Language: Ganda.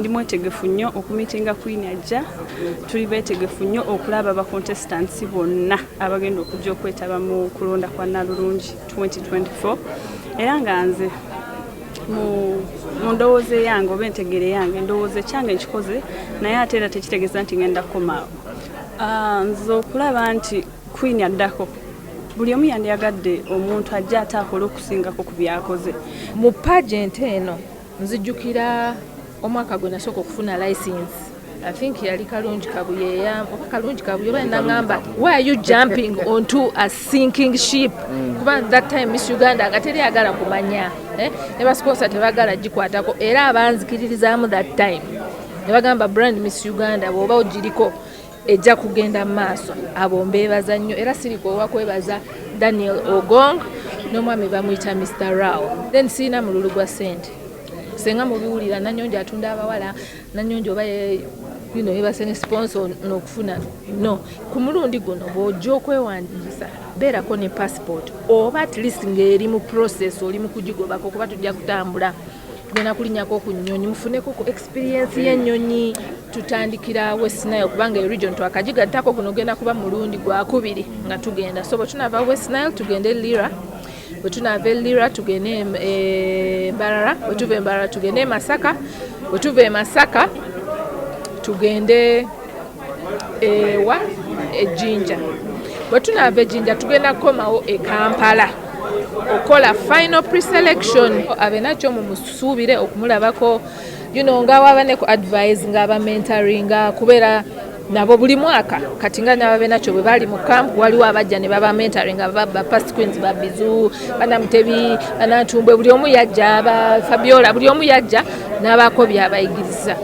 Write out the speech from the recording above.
ndi mwetegefu nnyo okumitinga Queen ajja tuli beetegefu nnyo okulaba ba contestants bonna abagenda okujja okwetaba mu kulonda kwa Nalulungi 2024 era nga nze mu ndowooza yange oba entegere yange ndowooza kyange nkikoze naye ate era tekitegeeza nti ngenda kukomaawo. Nze okulaba nti Queen addako buli omu yandiyagadde omuntu ajja ate akola okusingako ku byakoze. Mu pageant eno nzijjukira omwaka gwe nasooka okufuna license. I think yali Kalungi Kabuyeya oba Kalungi Kabuye ngamba why are you jumping onto a sinking ship kuba that time Miss Uganda nga teri agala kumanya ne basikosa tebagala gikwatako era abanzikiririzaamu that time ne bagamba brand Miss Uganda bw'oba ogiriko ejja kugenda maaso abo mbeebaza nnyo era siriko owakwebaza Daniel Ogong n'omwami bamuyita Mr. Rao then siina mululu gwa ssente senga mubiwulira Nanyonjo atunda abawala Nanyonjo oba yebasene sponsor n'okufuna no ku mulundi guno bw'ojja okwewandiisa beerako ne passport oba at least ng'eri mu process oli mu kugigobako kuba tujja kutambula tugenda kulinnyako ku nnyonyi mufuneko ku experience y'ennyonyi tutandikira West Nile kubanga region twakagigattako guno genda kuba mulundi gwa kubiri nga tugenda so bwe tunava West Nile tugende Lira bwe tunava Lira tugende Mbarara bwe tuva Mbarara tugende Masaka bwe tuva Masaka tugende Ejinja bwe tunava Ejinja tugenda kukomawo Kampala okola final pre-selection abenakyo mumusuubire okumulabako nga waba ne ku advise ng'aba mentoringa kubeera nabo buli mwaka kati nga n'ababenakyo bwe bali mu camp waliwo abajja ne baba mentoringa ba past queens ba Bizu Banamutebi Banatumbwe buli omu yajja aba Fabiola buli omu yajja n'abaako byabayigiriza.